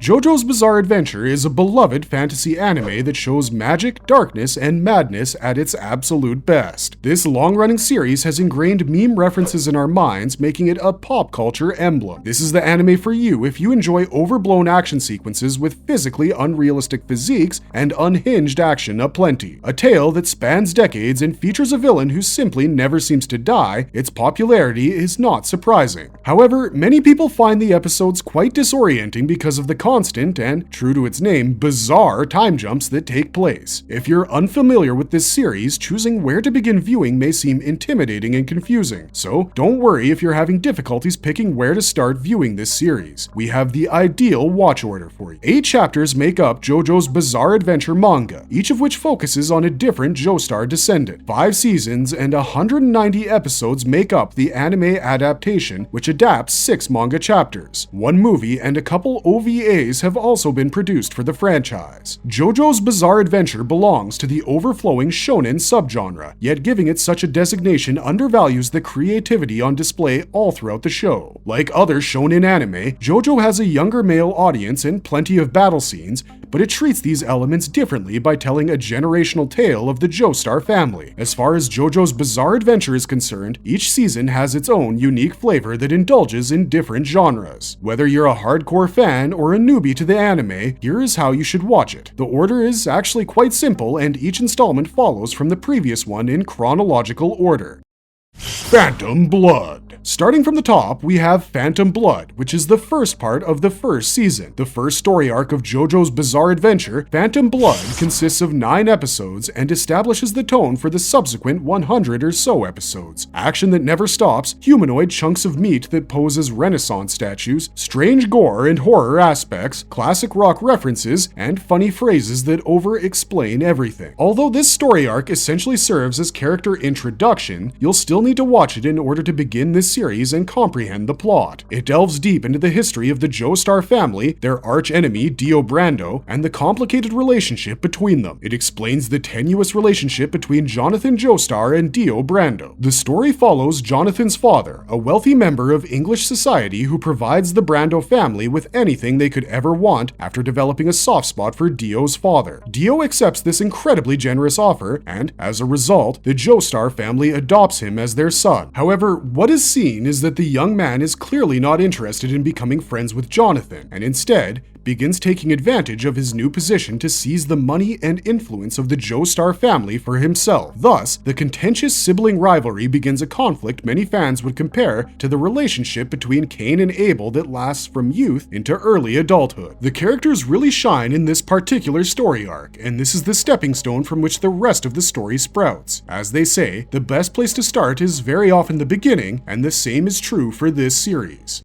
JoJo's Bizarre Adventure is a beloved fantasy anime that shows magic, darkness, and madness at its absolute best. This long-running series has ingrained meme references in our minds, making it a pop culture emblem. This is the anime for you if you enjoy overblown action sequences with physically unrealistic physiques and unhinged action aplenty. A tale that spans decades and features a villain who simply never seems to die, its popularity is not surprising. However, many people find the episodes quite disorienting because of the constant and, true to its name, bizarre time jumps that take place. If you're unfamiliar with this series, choosing where to begin viewing may seem intimidating and confusing. So don't worry if you're having difficulties picking where to start viewing this series. We have the ideal watch order for you. 8 chapters make up JoJo's Bizarre Adventure manga, each of which focuses on a different Joestar descendant. 5 seasons and 190 episodes make up the anime adaptation, which adapts 6 manga chapters. 1 movie and a couple OVAs have also been produced for the franchise. JoJo's Bizarre Adventure belongs to the overflowing shonen subgenre, yet giving it such a designation undervalues the creativity on display all throughout the show. Like other shonen anime, JoJo has a younger male audience and plenty of battle scenes, but it treats these elements differently by telling a generational tale of the Joestar family. As far as JoJo's Bizarre Adventure is concerned, each season has its own unique flavor that indulges in different genres. Whether you're a hardcore fan or a newbie to the anime, here is how you should watch it. The order is actually quite simple, and each installment follows from the previous one in chronological order. Phantom Blood. Starting from the top, we have Phantom Blood, which is the first part of the first season. The first story arc of JoJo's Bizarre Adventure, Phantom Blood, consists of 9 episodes and establishes the tone for the subsequent 100 or so episodes. Action that never stops, humanoid chunks of meat that pose as Renaissance statues, strange gore and horror aspects, classic rock references, and funny phrases that over-explain everything. Although this story arc essentially serves as character introduction, you'll still need to watch it in order to begin this series and comprehend the plot. It delves deep into the history of the Joestar family, their arch-enemy Dio Brando, and the complicated relationship between them. It explains the tenuous relationship between Jonathan Joestar and Dio Brando. The story follows Jonathan's father, a wealthy member of English society who provides the Brando family with anything they could ever want after developing a soft spot for Dio's father. Dio accepts this incredibly generous offer, and as a result, the Joestar family adopts him as their son. However, what is seen is that the young man is clearly not interested in becoming friends with Jonathan, and instead begins taking advantage of his new position to seize the money and influence of the Joestar family for himself. Thus, the contentious sibling rivalry begins a conflict many fans would compare to the relationship between Cain and Abel that lasts from youth into early adulthood. The characters really shine in this particular story arc, and this is the stepping stone from which the rest of the story sprouts. As they say, the best place to start is very often the beginning, and the same is true for this series.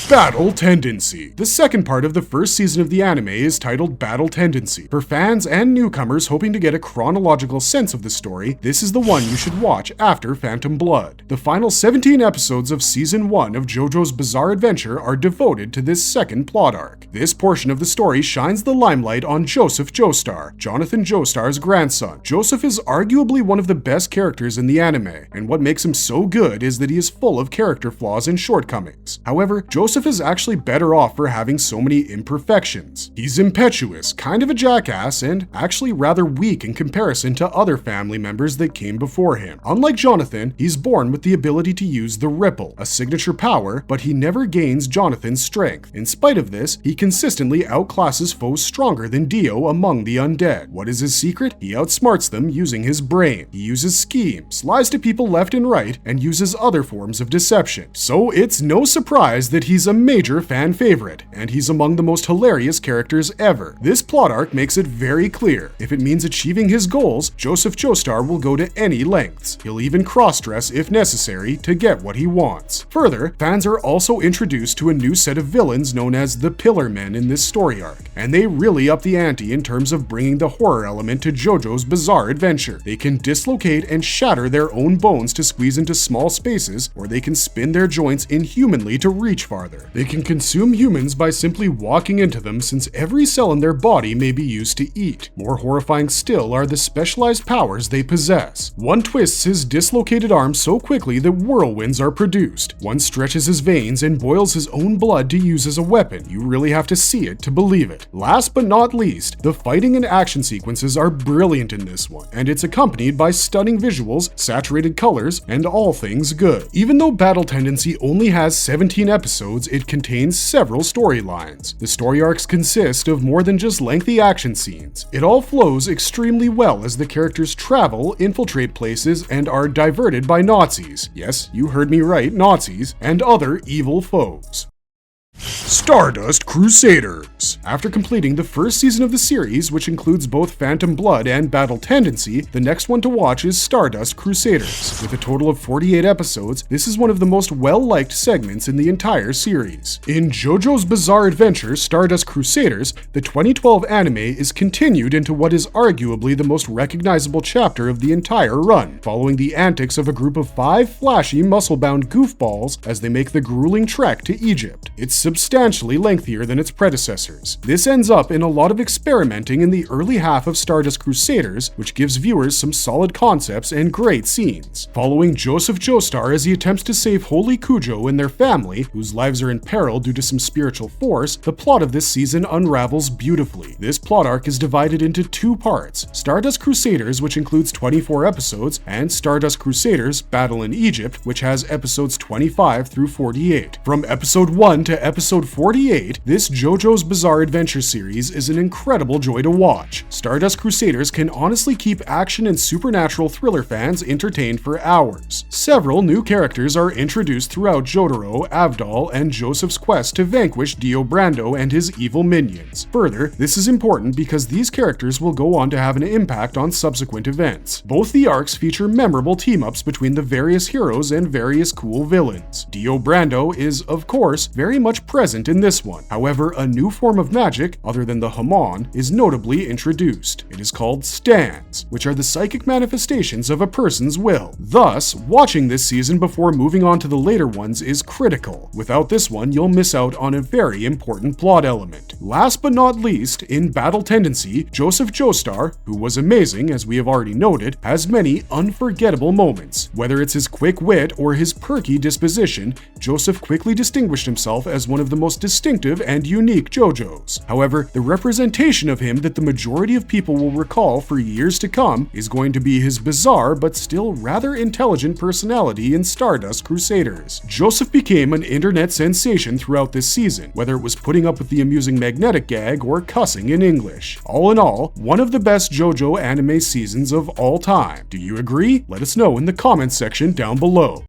Battle Tendency. The second part of the first season of the anime is titled Battle Tendency. For fans and newcomers hoping to get a chronological sense of the story, this is the one you should watch after Phantom Blood. The final 17 episodes of Season 1 of JoJo's Bizarre Adventure are devoted to this second plot arc. This portion of the story shines the limelight on Joseph Joestar, Jonathan Joestar's grandson. Joseph is arguably one of the best characters in the anime, and what makes him so good is that he is full of character flaws and shortcomings. However, Joseph is actually better off for having so many imperfections. He's impetuous, kind of a jackass, and actually rather weak in comparison to other family members that came before him. Unlike Jonathan, he's born with the ability to use the Ripple, a signature power, but he never gains Jonathan's strength. In spite of this, he consistently outclasses foes stronger than Dio among the undead. What is his secret? He outsmarts them using his brain. He uses schemes, lies to people left and right, and uses other forms of deception. So it's no surprise that he's a major fan favorite, and he's among the most hilarious characters ever. This plot arc makes it very clear. If it means achieving his goals, Joseph Joestar will go to any lengths. He'll even cross-dress if necessary to get what he wants. Further, fans are also introduced to a new set of villains known as the Pillar Men in this story arc, and they really up the ante in terms of bringing the horror element to JoJo's Bizarre Adventure. They can dislocate and shatter their own bones to squeeze into small spaces, or they can spin their joints inhumanly to reach far. farther. They can consume humans by simply walking into them, since every cell in their body may be used to eat. More horrifying still are the specialized powers they possess. One twists his dislocated arm so quickly that whirlwinds are produced. One stretches his veins and boils his own blood to use as a weapon. You really have to see it to believe it. Last but not least, the fighting and action sequences are brilliant in this one, and it's accompanied by stunning visuals, saturated colors, and all things good. Even though Battle Tendency only has 17 episodes, it contains several storylines. The story arcs consist of more than just lengthy action scenes. It all flows extremely well as the characters travel, infiltrate places, and are diverted by Nazis. Yes, you heard me right, Nazis, and other evil foes. Stardust Crusaders. After completing the first season of the series, which includes both Phantom Blood and Battle Tendency, the next one to watch is Stardust Crusaders. With a total of 48 episodes, this is one of the most well-liked segments in the entire series. In JoJo's Bizarre Adventure Stardust Crusaders, the 2012 anime is continued into what is arguably the most recognizable chapter of the entire run, following the antics of a group of 5 flashy, muscle-bound goofballs as they make the grueling trek to Egypt. It's substantially lengthier than its predecessors. This ends up in a lot of experimenting in the early half of Stardust Crusaders, which gives viewers some solid concepts and great scenes. Following Joseph Joestar as he attempts to save Holy Kujo and their family, whose lives are in peril due to some spiritual force, the plot of this season unravels beautifully. This plot arc is divided into 2 parts: Stardust Crusaders, which includes 24 episodes, and Stardust Crusaders Battle in Egypt, which has episodes 25 through 48. From episode 1 to episode 48, this JoJo's Bizarre Adventure series is an incredible joy to watch. Stardust Crusaders can honestly keep action and supernatural thriller fans entertained for hours. Several new characters are introduced throughout Jotaro, Avdol, and Joseph's quest to vanquish Dio Brando and his evil minions. Further, this is important because these characters will go on to have an impact on subsequent events. Both the arcs feature memorable team-ups between the various heroes and various cool villains. Dio Brando is, of course, very much present in this one. However, a new form of magic, other than the Hamon, is notably introduced. It is called stands, which are the psychic manifestations of a person's will. Thus, watching this season before moving on to the later ones is critical. Without this one, you'll miss out on a very important plot element. Last but not least, in Battle Tendency, Joseph Joestar, who was amazing as we have already noted, has many unforgettable moments. Whether it's his quick wit or his perky disposition, Joseph quickly distinguished himself as one of the most distinctive and unique JoJo's. However, the representation of him that the majority of people will recall for years to come is going to be his bizarre but still rather intelligent personality in Stardust Crusaders. Joseph became an internet sensation throughout this season, whether it was putting up with the amusing magnetic gag or cussing in English. All in all, one of the best JoJo anime seasons of all time. Do you agree? Let us know in the comments section down below.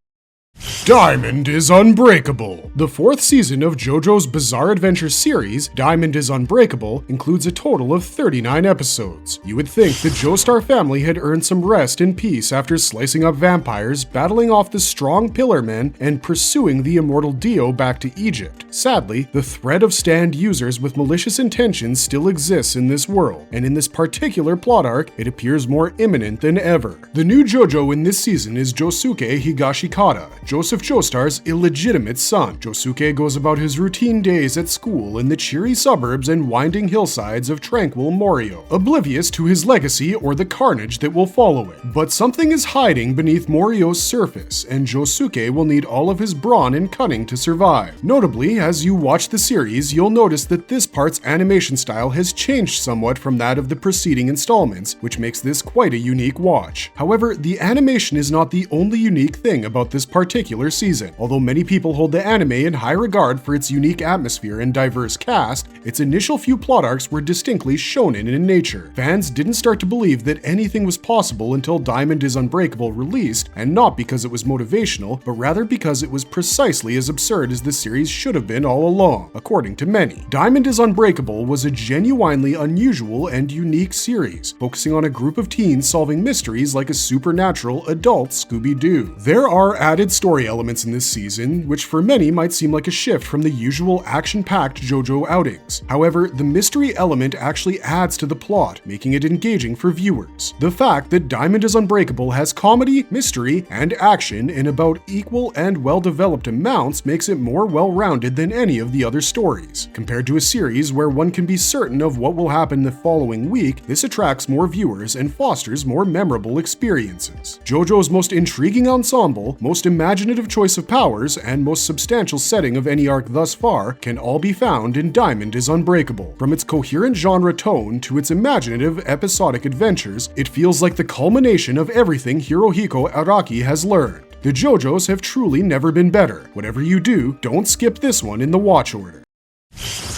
Diamond is Unbreakable. The 4th season of JoJo's Bizarre Adventure series, Diamond is Unbreakable, includes a total of 39 episodes. You would think the Joestar family had earned some rest and peace after slicing up vampires, battling off the strong Pillar Men, and pursuing the immortal Dio back to Egypt. Sadly, the threat of stand users with malicious intentions still exists in this world, and in this particular plot arc, it appears more imminent than ever. The new JoJo in this season is Josuke Higashikata, Joseph Joestar's illegitimate son. Josuke goes about his routine days at school in the cheery suburbs and winding hillsides of tranquil Morio, oblivious to his legacy or the carnage that will follow it. But something is hiding beneath Morio's surface, and Josuke will need all of his brawn and cunning to survive. Notably, as you watch the series, you'll notice that this part's animation style has changed somewhat from that of the preceding installments, which makes this quite a unique watch. However, the animation is not the only unique thing about this particular season. Although many people hold the anime in high regard for its unique atmosphere and diverse cast, its initial few plot arcs were distinctly shonen in nature. Fans didn't start to believe that anything was possible until Diamond is Unbreakable released, and not because it was motivational, but rather because it was precisely as absurd as the series should have been all along, according to many. Diamond is Unbreakable was a genuinely unusual and unique series, focusing on a group of teens solving mysteries like a supernatural adult Scooby-Doo. There are added story elements in this season, which for many might seem like a shift from the usual action-packed JoJo outings. However, the mystery element actually adds to the plot, making it engaging for viewers. The fact that Diamond is Unbreakable has comedy, mystery, and action in about equal and well-developed amounts makes it more well-rounded than any of the other stories. Compared to a series where one can be certain of what will happen the following week, this attracts more viewers and fosters more memorable experiences. JoJo's most intriguing ensemble, most imaginative choice of powers, and most substantial setting of any arc thus far can all be found in Diamond is Unbreakable. From its coherent genre tone to its imaginative, episodic adventures, it feels like the culmination of everything Hirohiko Araki has learned. The JoJo's have truly never been better. Whatever you do, don't skip this one in the watch order.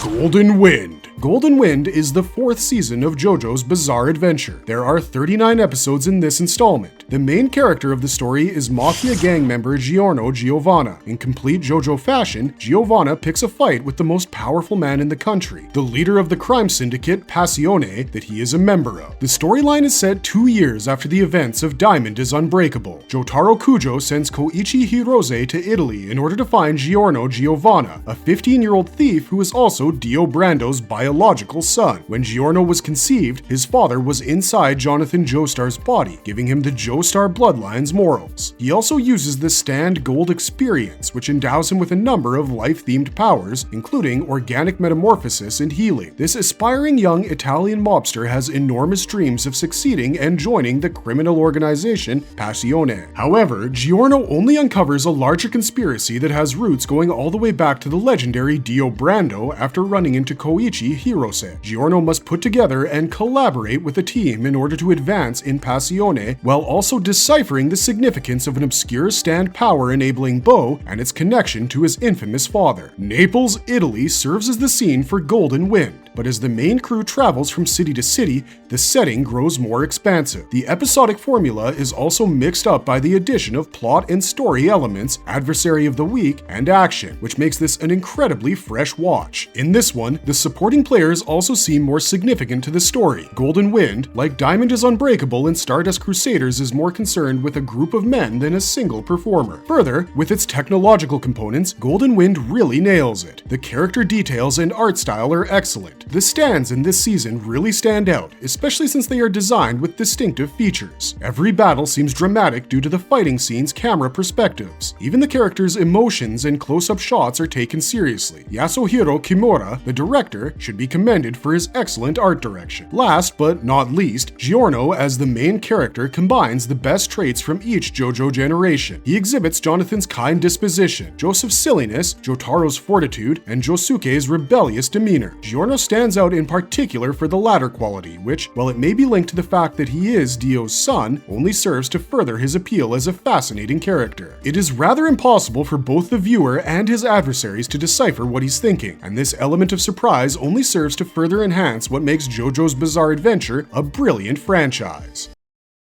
Golden Wind. Golden Wind is the 4th season of JoJo's Bizarre Adventure. There are 39 episodes in this installment. The main character of the story is Mafia gang member Giorno Giovanna. In complete JoJo fashion, Giovanna picks a fight with the most powerful man in the country, the leader of the crime syndicate Passione that he is a member of. The storyline is set 2 years after the events of Diamond is Unbreakable. Jotaro Kujo sends Koichi Hirose to Italy in order to find Giorno Giovanna, a 15-year-old thief who is also Dio Brando's biological son. When Giorno was conceived, his father was inside Jonathan Joestar's body, giving him the Joestar bloodline's morals. He also uses the Stand Gold experience, which endows him with a number of life-themed powers, including organic metamorphosis and healing. This aspiring young Italian mobster has enormous dreams of succeeding and joining the criminal organization Passione. However, Giorno only uncovers a larger conspiracy that has roots going all the way back to the legendary Dio Brando after running into Koichi Hirose. Giorno must put together and collaborate with a team in order to advance in Passione, while also deciphering the significance of an obscure stand power enabling bow and its connection to his infamous father. Naples, Italy serves as the scene for Golden Wind. But as the main crew travels from city to city, the setting grows more expansive. The episodic formula is also mixed up by the addition of plot and story elements, adversary of the week, and action, which makes this an incredibly fresh watch. In this one, the supporting players also seem more significant to the story. Golden Wind, like Diamond is Unbreakable and Stardust Crusaders, is more concerned with a group of men than a single performer. Further, with its technological components, Golden Wind really nails it. The character details and art style are excellent. The stands in this season really stand out, especially since they are designed with distinctive features. Every battle seems dramatic due to the fighting scene's camera perspectives. Even the characters' emotions and close-up shots are taken seriously. Yasuhiro Kimura, the director, should be commended for his excellent art direction. Last but not least, Giorno as the main character combines the best traits from each JoJo generation. He exhibits Jonathan's kind disposition, Joseph's silliness, Jotaro's fortitude, and Josuke's rebellious demeanor. Giorno stands out in particular for the latter quality, which, while it may be linked to the fact that he is Dio's son, only serves to further his appeal as a fascinating character. It is rather impossible for both the viewer and his adversaries to decipher what he's thinking, and this element of surprise only serves to further enhance what makes JoJo's Bizarre Adventure a brilliant franchise.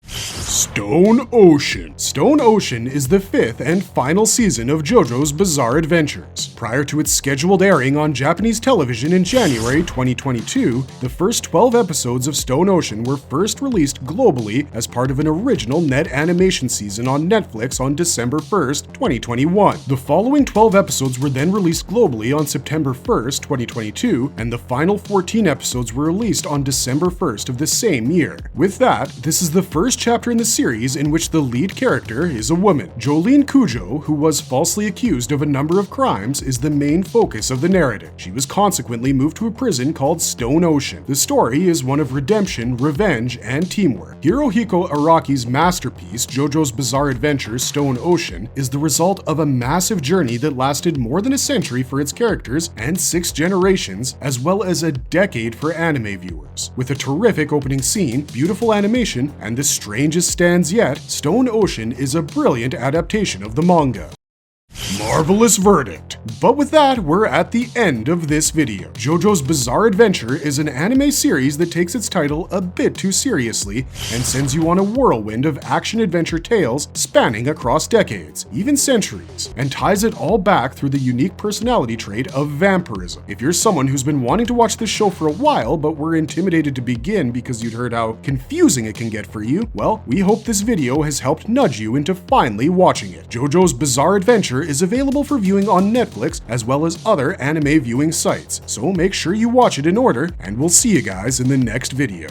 Stone Ocean. Stone Ocean is the 5th and final season of JoJo's Bizarre Adventures. Prior to its scheduled airing on Japanese television in January 2022, the first 12 episodes of Stone Ocean were first released globally as part of an original net animation season on Netflix on December 1st, 2021. The following 12 episodes were then released globally on September 1st, 2022, and the final 14 episodes were released on December 1st of the same year. With that, this is the first chapter in the series in which the lead character is a woman. Jolene Cujo, who was falsely accused of a number of crimes, is the main focus of the narrative. She was consequently moved to a prison called Stone Ocean. The story is one of redemption, revenge, and teamwork. Hirohiko Araki's masterpiece, JoJo's Bizarre Adventure Stone Ocean, is the result of a massive journey that lasted more than a century for its characters and 6 generations, as well as a decade for anime viewers. With a terrific opening scene, beautiful animation, and the strangest stands yet, Stone Ocean is a brilliant adaptation of the manga. Marvelous verdict. But with that, we're at the end of this video. JoJo's Bizarre Adventure is an anime series that takes its title a bit too seriously and sends you on a whirlwind of action-adventure tales spanning across decades, even centuries, and ties it all back through the unique personality trait of vampirism. If you're someone who's been wanting to watch this show for a while but were intimidated to begin because you'd heard how confusing it can get for you, well, we hope this video has helped nudge you into finally watching it. JoJo's Bizarre Adventure is available for viewing on Netflix as well as other anime viewing sites, so make sure you watch it in order, and we'll see you guys in the next video.